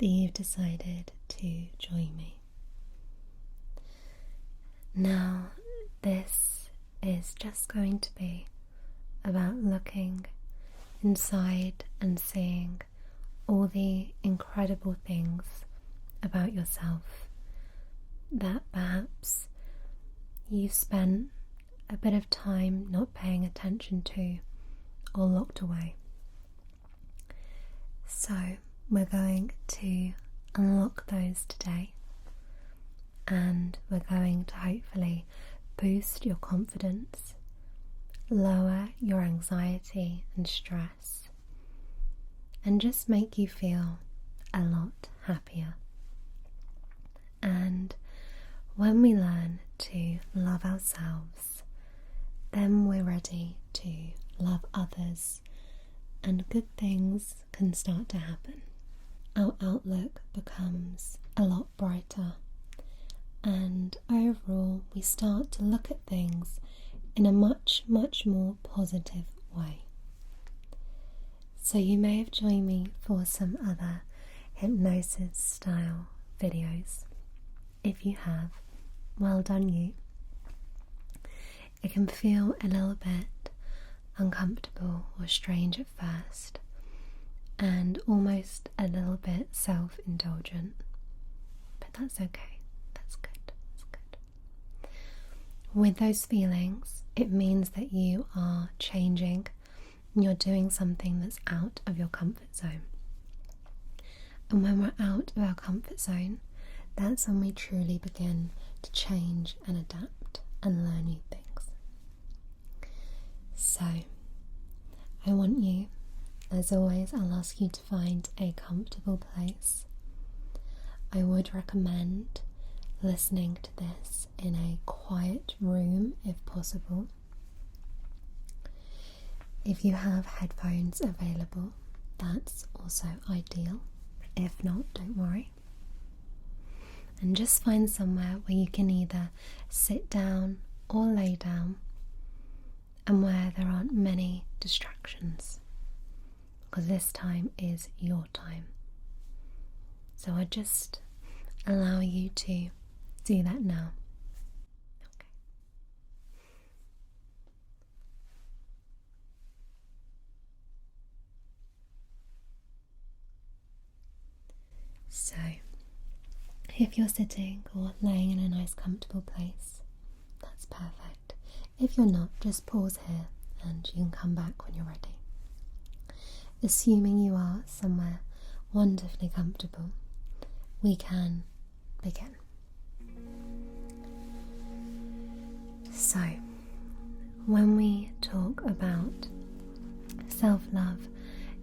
that you've decided to join me. Now, this is just going to be about looking inside and seeing all the incredible things about yourself that perhaps you've spent a bit of time not paying attention to or locked away. So we're going to unlock those today, and we're going to hopefully boost your confidence, lower your anxiety and stress, and just make you feel a lot happier. And when we learn to love ourselves, then we're ready to love others, and good things can start to happen. Our outlook becomes a lot brighter, and overall we start to look at things in a much more positive way. So you may have joined me for some other hypnosis style videos. If you have, well done you. It can feel a little bit uncomfortable or strange at first, and almost a little bit self-indulgent, but that's okay. That's good. That's good. With those feelings, it means that you are changing and you're doing something that's out of your comfort zone. And when we're out of our comfort zone, that's when we truly begin to change and adapt and learn new things. So, I want you, as always, I'll ask you to find a comfortable place. I would recommend listening to this in a quiet room if possible. If you have headphones available, that's also ideal. If not, don't worry. And just find somewhere where you can either sit down or lay down, and where there aren't many distractions, because this time is your time. So I just allow you to do that now. Okay. So, if you're sitting or laying in a nice comfortable place, that's perfect. If you're not, just pause here and you can come back when you're ready. Assuming you are somewhere wonderfully comfortable, we can begin. So, when we talk about self-love,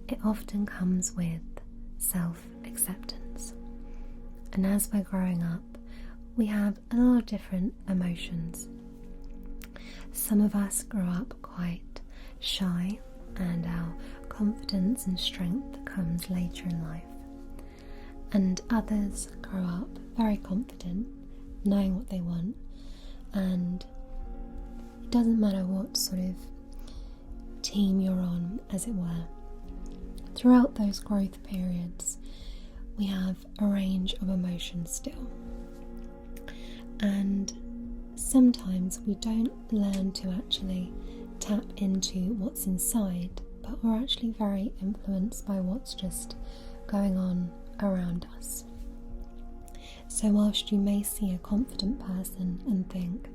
it often comes with self-acceptance. And as we're growing up, we have a lot of different emotions. Some of us grow up quite shy, and our confidence and strength comes later in life. And others grow up very confident, knowing what they want, and it doesn't matter what sort of team you're on, as it were. Throughout those growth periods, we have a range of emotions still. And sometimes we don't learn to actually tap into what's inside, but we're actually very influenced by what's just going on around us. So whilst you may see a confident person and think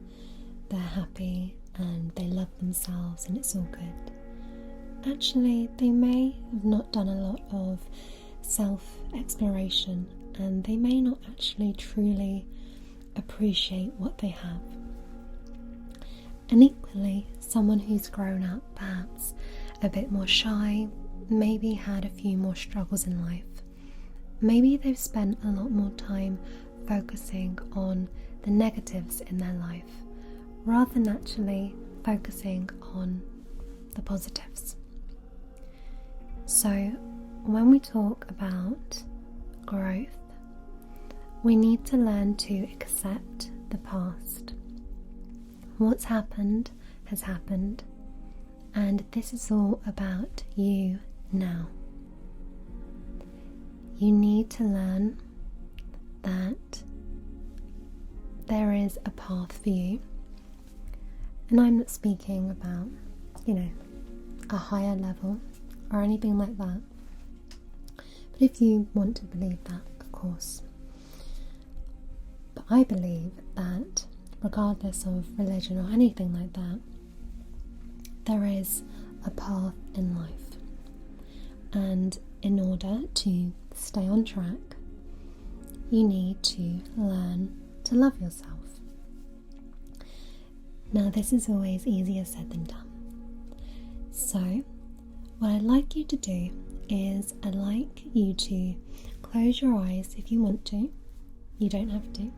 they're happy and they love themselves and it's all good, actually they may have not done a lot of self-exploration, and they may not actually truly appreciate what they have. And equally, someone who's grown up perhaps a bit more shy, maybe had a few more struggles in life, maybe they've spent a lot more time focusing on the negatives in their life rather than actually focusing on the positives. So when we talk about growth, we need to learn to accept the past. What's happened has happened, and this is all about you now. You need to learn that there is a path for you. And I'm not speaking about, a higher level or anything like that. But if you want to believe that, of course. But I believe that regardless of religion or anything like that, there is a path in life. And in order to stay on track, you need to learn to love yourself. Now, this is always easier said than done. So, what I'd like you to do is I'd like you to close your eyes if you want to. You don't have to.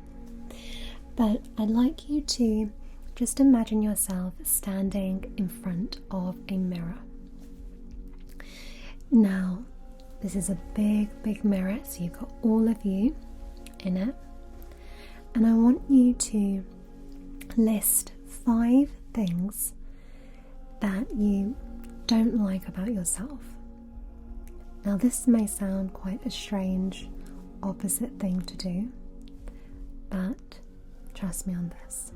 But I'd like you to just imagine yourself standing in front of a mirror. Now, this is a big, big mirror, so you've got all of you in it. And I want you to list 5 things that you don't like about yourself. Now, this may sound quite a strange, opposite thing to do, but trust me on this.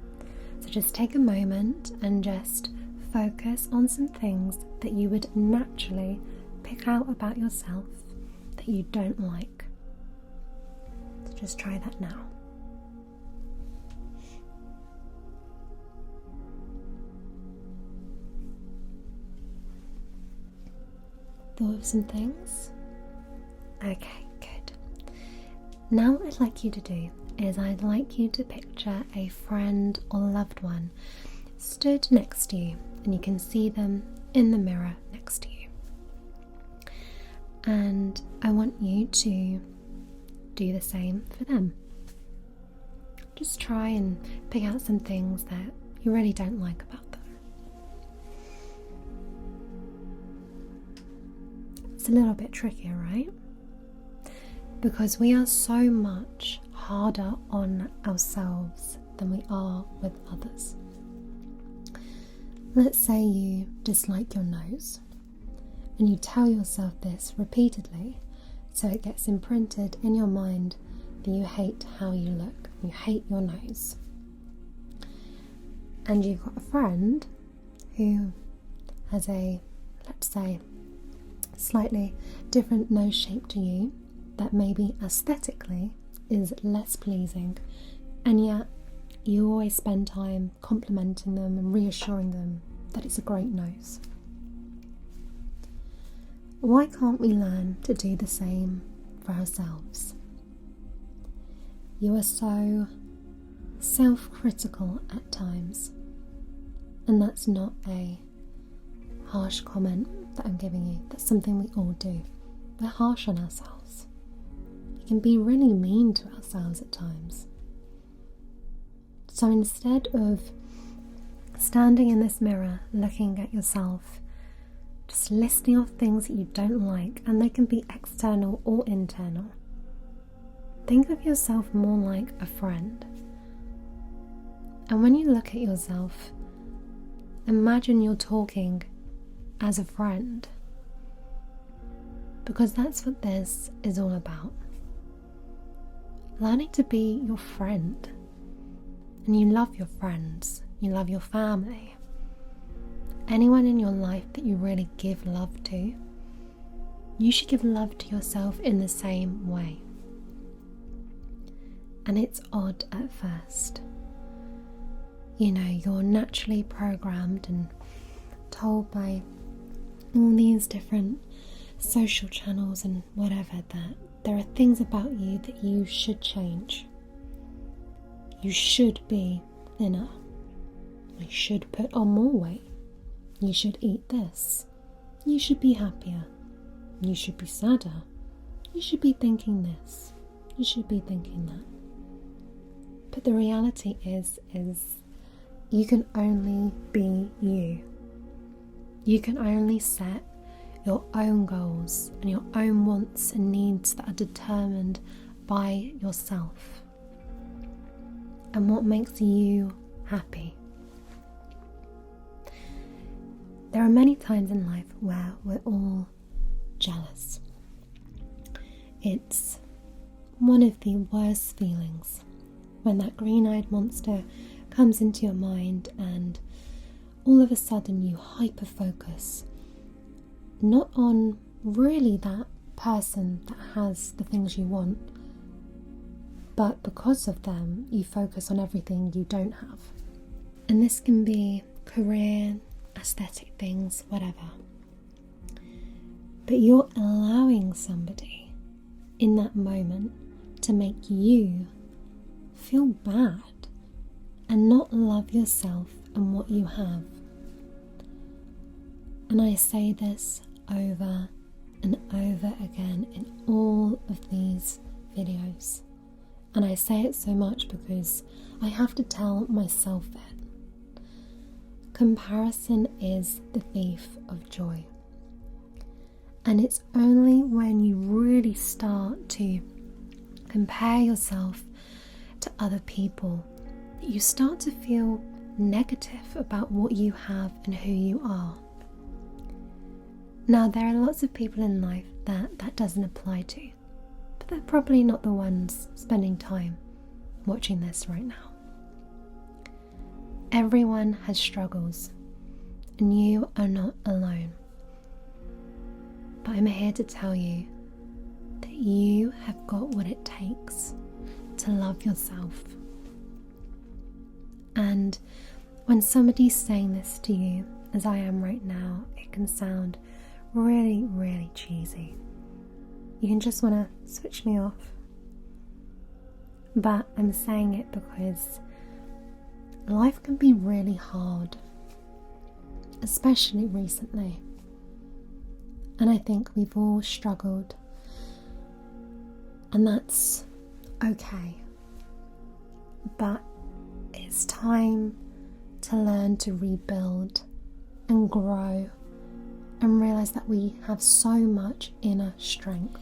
So just take a moment and just focus on some things that you would naturally pick out about yourself that you don't like. So just try that now. Thought of some things? Okay, good. Now what I'd like you to do is I'd like you to picture a friend or loved one stood next to you, and you can see them in the mirror next to you. And I want you to do the same for them. Just try and pick out some things that you really don't like about them. It's a little bit trickier, right? Because we are so much harder on ourselves than we are with others. Let's say you dislike your nose, and you tell yourself this repeatedly, so it gets imprinted in your mind that you hate how you look, you hate your nose. And you've got a friend who has a, let's say, slightly different nose shape to you that maybe aesthetically is less pleasing, and yet you always spend time complimenting them and reassuring them that it's a great nose. Why can't we learn to do the same for ourselves? You are so self-critical at times, and that's not a harsh comment that I'm giving you. That's something we all do. We're harsh on ourselves. We can be really mean to ourselves at times. So instead of standing in this mirror looking at yourself, just listing off things that you don't like, and they can be external or internal, think of yourself more like a friend. And when you look at yourself, imagine you're talking as a friend, because that's what this is all about. Learning to be your friend. And you love your friends, you love your family, anyone in your life that you really give love to. You should give love to yourself in the same way. And it's odd at first. You know, you're naturally programmed and told by all these different social channels and whatever that there are things about you that you should change. You should be thinner. You should put on more weight. You should eat this. You should be happier. You should be sadder. You should be thinking this. You should be thinking that. But the reality is you can only be you. You can only set your own goals and your own wants and needs that are determined by yourself and what makes you happy. There are many times in life where we're all jealous. It's one of the worst feelings when that green-eyed monster comes into your mind and all of a sudden you hyper-focus not on really that person that has the things you want, but because of them you focus on everything you don't have. And this can be career, aesthetic things, whatever. But you're allowing somebody in that moment to make you feel bad and not love yourself and what you have. And I say this over and over again in all of these videos. And I say it so much because I have to tell myself it. Comparison is the thief of joy. And it's only when you really start to compare yourself to other people that you start to feel negative about what you have and who you are. Now, there are lots of people in life that doesn't apply to, but they're probably not the ones spending time watching this right now. Everyone has struggles, and you are not alone. But I'm here to tell you that you have got what it takes to love yourself. And when somebody's saying this to you, as I am right now, it can sound really, really cheesy. You can just want to switch me off. But I'm saying it because life can be really hard, especially recently. And I think we've all struggled, and that's okay. But it's time to learn to rebuild and grow and realize that we have so much inner strength.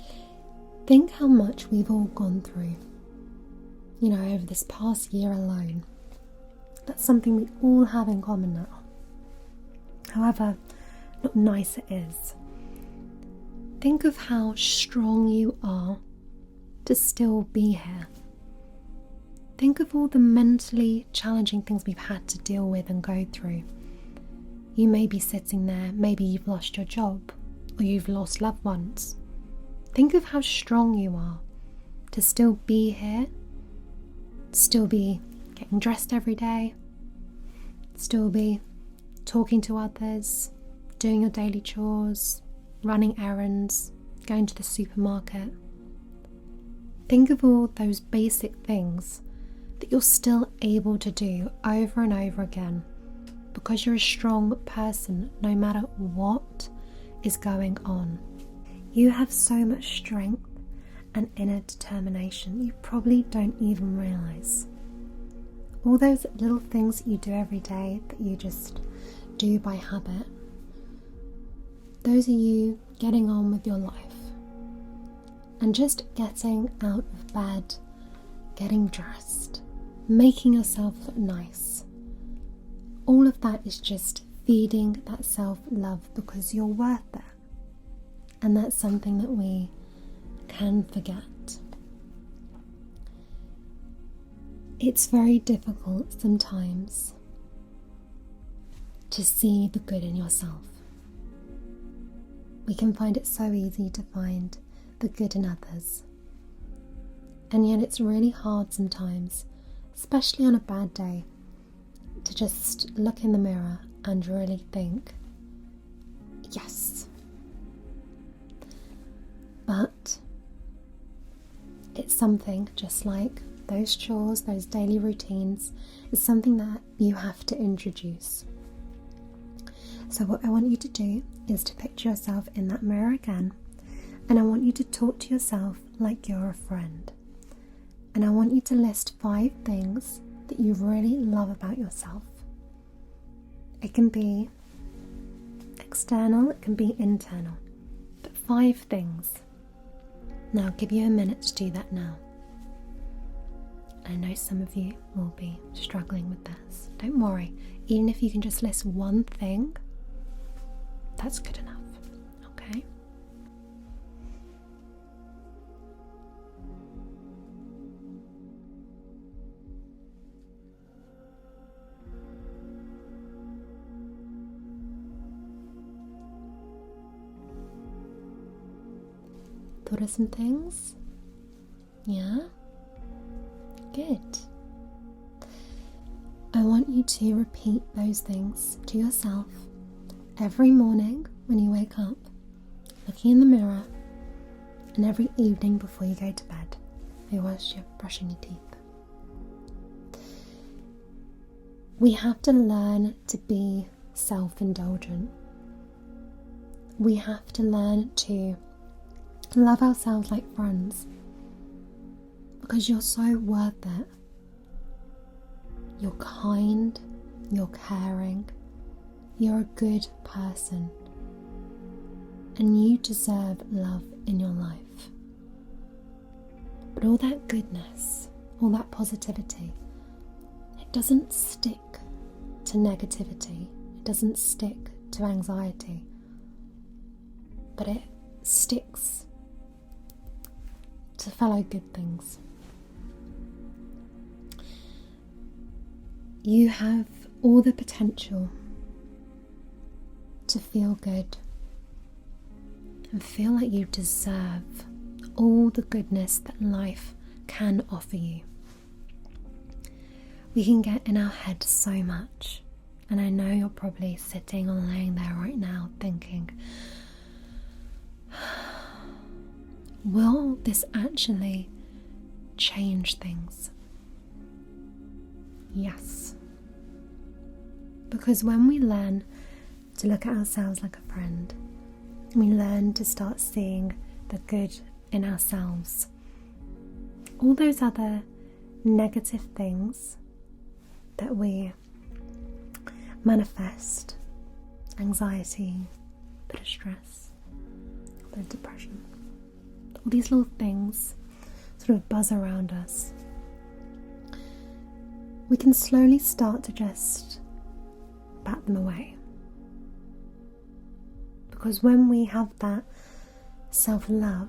Think how much we've all gone through, over this past year alone. That's something we all have in common now. However not nice it is. Think of how strong you are to still be here. Think of all the mentally challenging things we've had to deal with and go through. You may be sitting there, maybe you've lost your job, or you've lost loved ones. Think of how strong you are to still be here, still be getting dressed every day, still be talking to others, doing your daily chores, running errands, going to the supermarket. Think of all those basic things that you're still able to do over and over again because you're a strong person no matter what is going on. You have so much strength and inner determination you probably don't even realise. All those little things that you do every day that you just do by habit, those are you getting on with your life and just getting out of bed, getting dressed, making yourself look nice. All of that is just feeding that self-love because you're worth it. And that's something that we can forget. It's very difficult sometimes to see the good in yourself. We can find it so easy to find the good in others. And yet it's really hard sometimes, especially on a bad day, to just look in the mirror and really think, yes. But it's something just like those chores, those daily routines, is something that you have to introduce. So what I want you to do is to picture yourself in that mirror again, and I want you to talk to yourself like you're a friend. And I want you to list 5 things that you really love about yourself. It can be external, it can be internal, but 5 things. Now I'll give you a minute to do that now. I know some of you will be struggling with this. Don't worry, even if you can just list one thing, that's good enough, okay? Thought of some things? Yeah? Good. I want you to repeat those things to yourself every morning when you wake up, looking in the mirror, and every evening before you go to bed, or whilst you're brushing your teeth. We have to learn to be self-indulgent. We have to learn to love ourselves like friends, because you're so worth it. You're kind, you're caring, you're a good person, and you deserve love in your life. But all that goodness, all that positivity, it doesn't stick to negativity, it doesn't stick to anxiety, but it sticks to fellow good things. You have all the potential to feel good and feel like you deserve all the goodness that life can offer you. We can get in our head so much, and I know you're probably sitting or laying there right now thinking, will this actually change things? Yes. Because when we learn to look at ourselves like a friend, we learn to start seeing the good in ourselves, all those other negative things that we manifest, anxiety, a bit of stress, a bit of depression, all these little things sort of buzz around us, we can slowly start to just bat them away. Because when we have that self-love,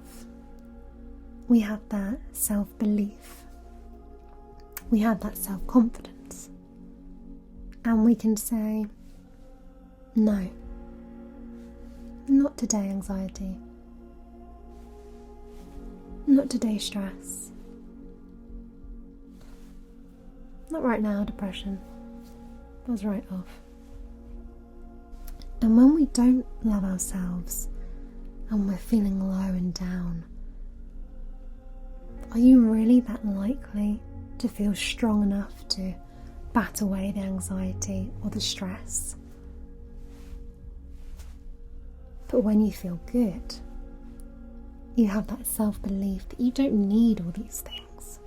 we have that self-belief, we have that self-confidence, and we can say, no, not today anxiety, not today stress, not right now depression, I was right off. And when we don't love ourselves and we're feeling low and down, are you really that likely to feel strong enough to bat away the anxiety or the stress? But when you feel good, you have that self-belief that you don't need all these things,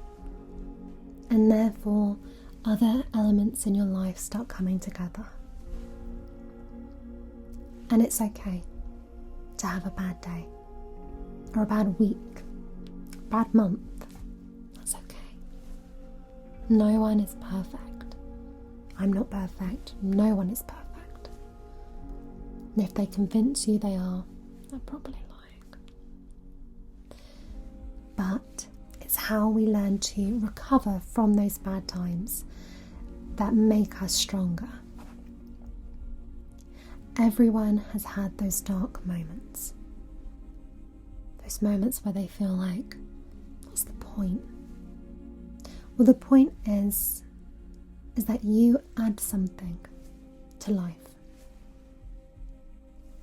and therefore other elements in your life start coming together. And it's okay to have a bad day, or a bad week, a bad month. That's okay. No one is perfect. I'm not perfect. No one is perfect. And if they convince you they are, they're probably lying. But it's how we learn to recover from those bad times that make us stronger. Everyone has had those dark moments. Those moments where they feel like, what's the point? Well, the point is that you add something to life.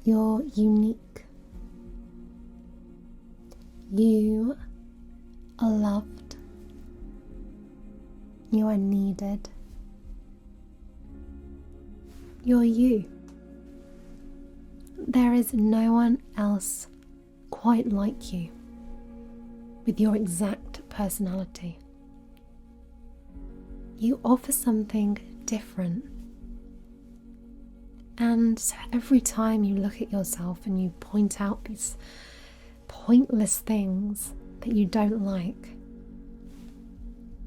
You're unique. You are loved. You are needed. You're you. There is no one else quite like you, with your exact personality. You offer something different. And so every time you look at yourself and you point out these pointless things that you don't like,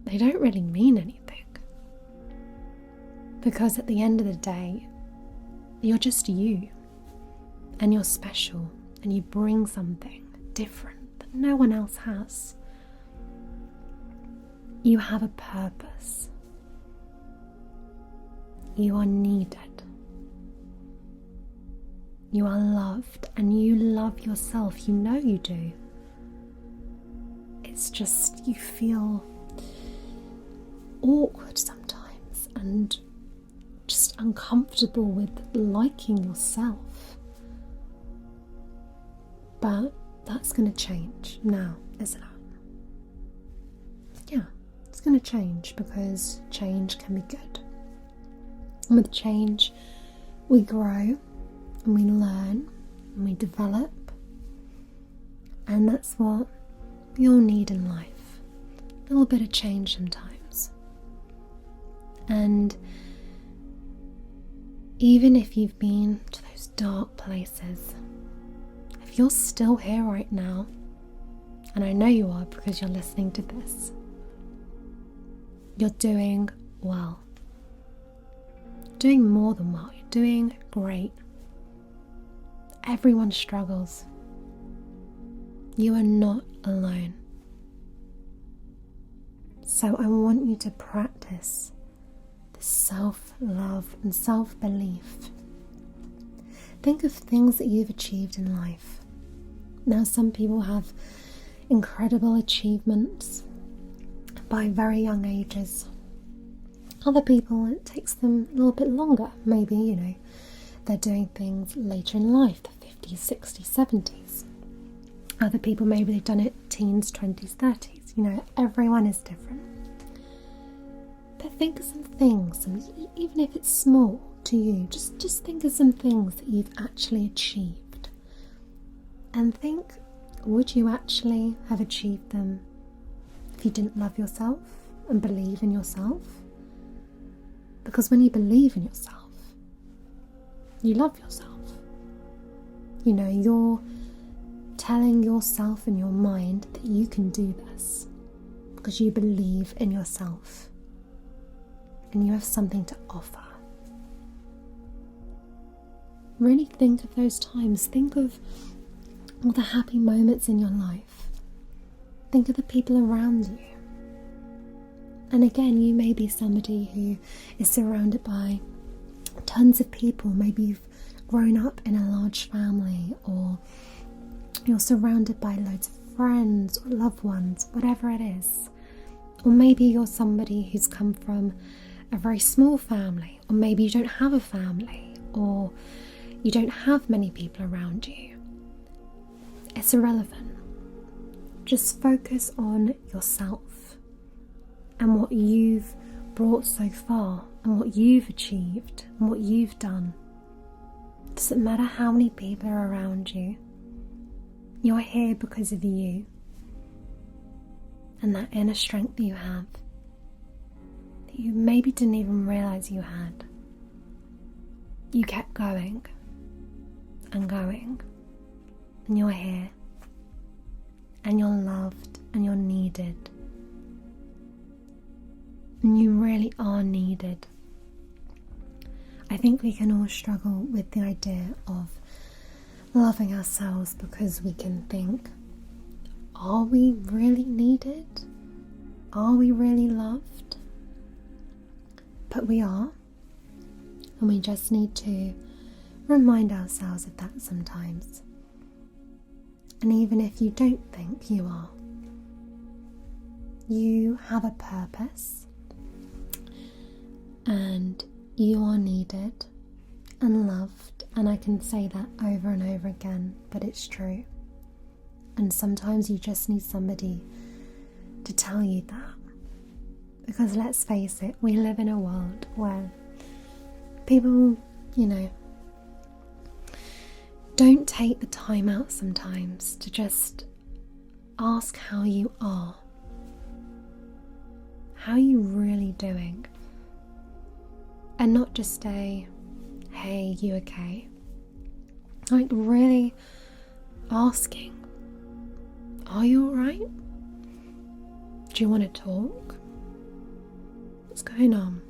they don't really mean anything. Because at the end of the day, you're just you. And you're special, and you bring something different that no one else has. You have a purpose. You are needed. You are loved, and you love yourself. You know you do. it's just you feel awkward sometimes and just uncomfortable with liking yourself. But that's going to change now, isn't it? Yeah, it's going to change, because change can be good. And with change, we grow and we learn and we develop. And that's what we all need in life. A little bit of change sometimes. And even if you've been to those dark places, if you're still here right now, and I know you are because you're listening to this, you're doing well. Doing more than well. You're doing great. Everyone struggles. You are not alone. So I want you to practice this self-love and self-belief. Think of things that you've achieved in life. Now, some people have incredible achievements by very young ages. Other people, it takes them a little bit longer. Maybe, they're doing things later in life, the 50s, 60s, 70s. Other people, maybe they've done it teens, 20s, 30s. Everyone is different. But think of some things, even if it's small to you, just think of some things that you've actually achieved. And think, would you actually have achieved them if you didn't love yourself and believe in yourself? Because when you believe in yourself, you love yourself. You're telling yourself and your mind that you can do this because you believe in yourself and you have something to offer. Really think of those times. Think of all the happy moments in your life. Think of the people around you. And again, you may be somebody who is surrounded by tons of people. Maybe you've grown up in a large family, or you're surrounded by loads of friends or loved ones, whatever it is. Or maybe you're somebody who's come from a very small family, or maybe you don't have a family, or you don't have many people around you. It's irrelevant. Just focus on yourself and what you've brought so far and what you've achieved and what you've done. It doesn't matter how many people are around you. You're here because of you and that inner strength that you have that you maybe didn't even realize you had. You kept going and going, and you're here, and you're loved, and you're needed, and you really are needed. I think we can all struggle with the idea of loving ourselves because we can think, are we really needed? Are we really loved? But we are, and we just need to remind ourselves of that sometimes. And even if you don't think you are, you have a purpose, and you are needed and loved, and I can say that over and over again, but it's true. And sometimes you just need somebody to tell you that, because let's face it, we live in a world where people, don't take the time out sometimes to just ask how you are. How are you really doing? And not just a, hey, you okay? Like really asking, are you alright? Do you want to talk? What's going on?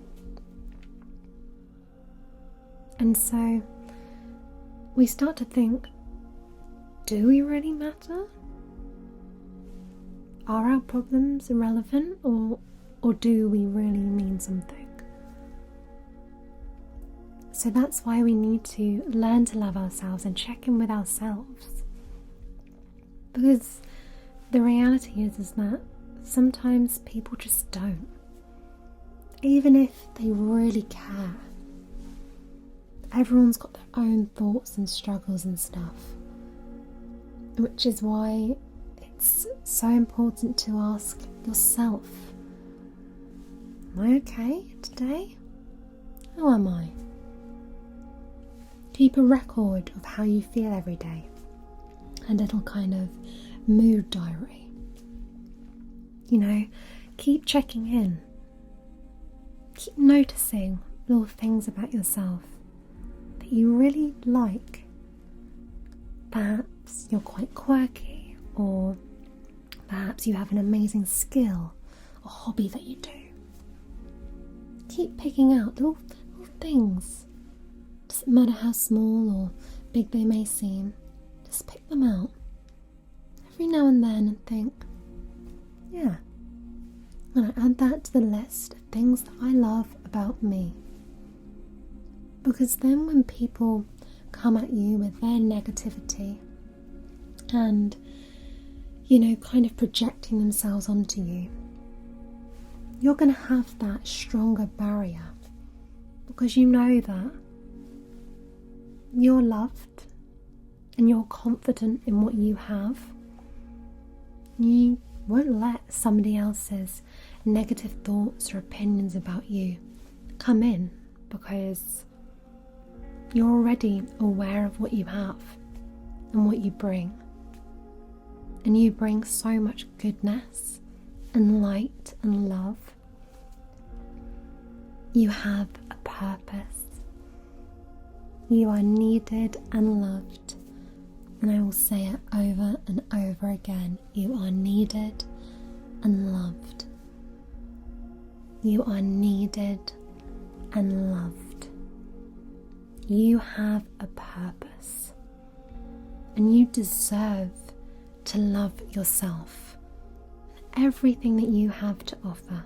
And so we start to think, do we really matter? Are our problems irrelevant, or do we really mean something? So that's why we need to learn to love ourselves and check in with ourselves. Because the reality is that sometimes people just don't. Even if they really care. Everyone's got their own thoughts and struggles and stuff. Which is why it's so important to ask yourself, am I okay today? How am I? Keep a record of how you feel every day. A little kind of mood diary. Keep checking in. Keep noticing little things about yourself that you really like. Perhaps you're quite quirky, or perhaps you have an amazing skill or hobby that you do. Keep picking out little things. Doesn't matter how small or big they may seem, just pick them out every now and then and think, yeah, I'm going to add that to the list of things that I love about me. Because then when people come at you with their negativity and, kind of projecting themselves onto you, you're going to have that stronger barrier because you know that you're loved and you're confident in what you have. You won't let somebody else's negative thoughts or opinions about you come in because you're already aware of what you have and what you bring. And you bring so much goodness and light and love. You have a purpose. You are needed and loved. And I will say it over and over again. You are needed and loved. You are needed and loved. You have a purpose. And you deserve to love yourself and everything that you have to offer.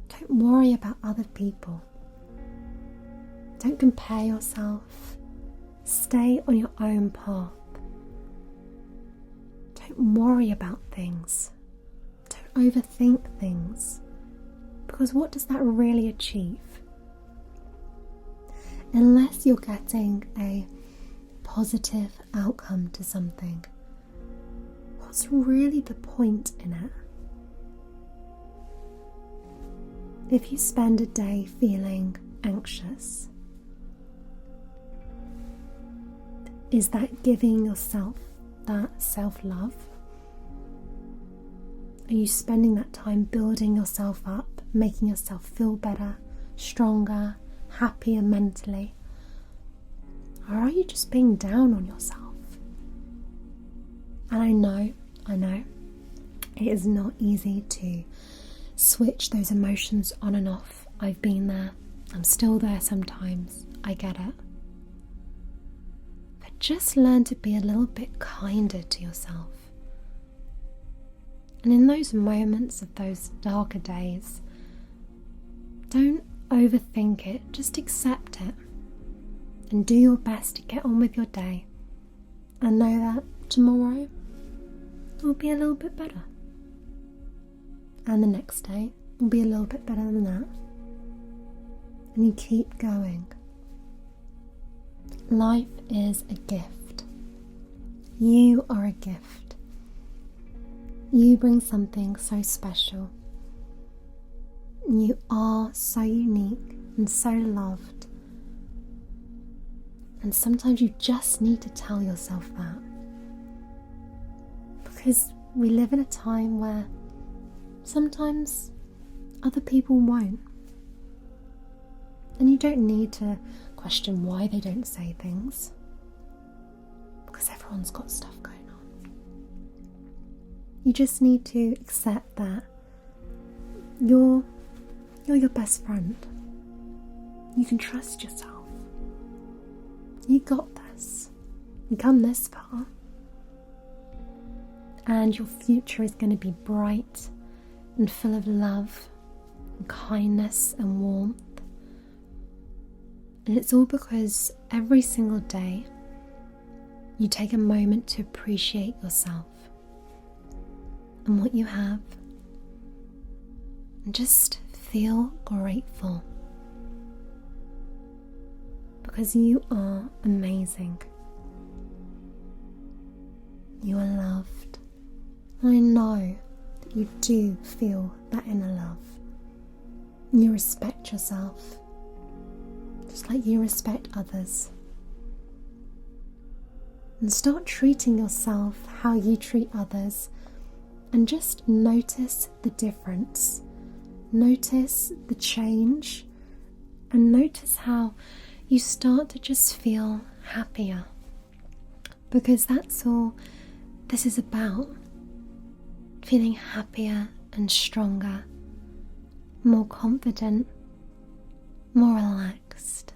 Don't worry about other people. Don't compare yourself. Stay on your own path. Don't worry about things. Don't overthink things. Because what does that really achieve? Unless you're getting a positive outcome to something, what's really the point in it? If you spend a day feeling anxious, is that giving yourself that self-love? Are you spending that time building yourself up, making yourself feel better, stronger, happier mentally? Or are you just being down on yourself? And I know, it is not easy to switch those emotions on and off. I've been there. I'm still there sometimes. I get it. But just learn to be a little bit kinder to yourself. And in those moments of those darker days, don't overthink it. Just accept it. And do your best to get on with your day. And know that tomorrow will be a little bit better. And the next day will be a little bit better than that. And you keep going. Life is a gift. You are a gift. You bring something so special. You are so unique and so loved. And sometimes you just need to tell yourself that. Because we live in a time where sometimes other people won't. And you don't need to question why they don't say things. Because everyone's got stuff going on. You just need to accept that you're your best friend. You can trust yourself. You got this. You come this far. And your future is going to be bright and full of love and kindness and warmth. And it's all because every single day you take a moment to appreciate yourself. and what you have. And just feel grateful, because you are amazing. You are loved. I know that you do feel that inner love. You respect yourself, just like you respect others. And start treating yourself how you treat others, and just notice the difference. Notice the change, and notice how you start to just feel happier, because that's all this is about. Feeling happier and stronger, more confident, more relaxed,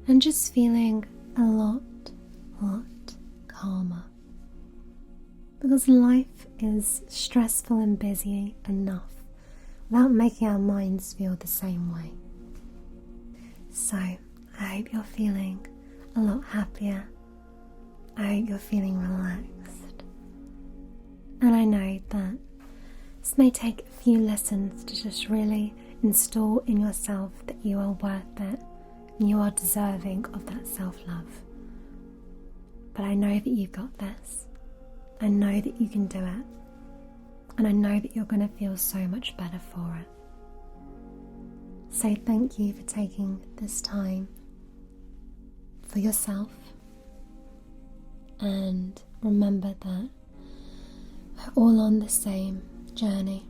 and just feeling a lot calmer. Because life is stressful and busy enough without making our minds feel the same way. So I hope you're feeling a lot happier. I hope you're feeling relaxed. And I know that this may take a few lessons to just really install in yourself that you are worth it and you are deserving of that self-love. But I know that you've got this. I know that you can do it. And I know that you're going to feel so much better for it. So thank you for taking this time for yourself. And remember that we're all on the same journey.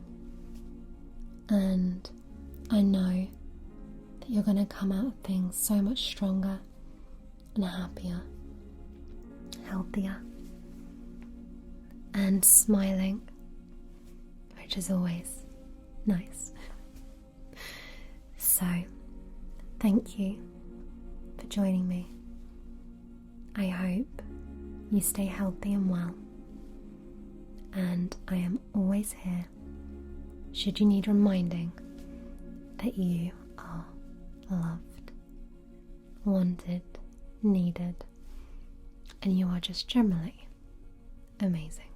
And I know that you're going to come out of things so much stronger and happier, healthier, and smiling, which is always nice. So, thank you for joining me. I hope you stay healthy and well, and I am always here should you need reminding that you are loved, wanted, needed, and you are just generally amazing.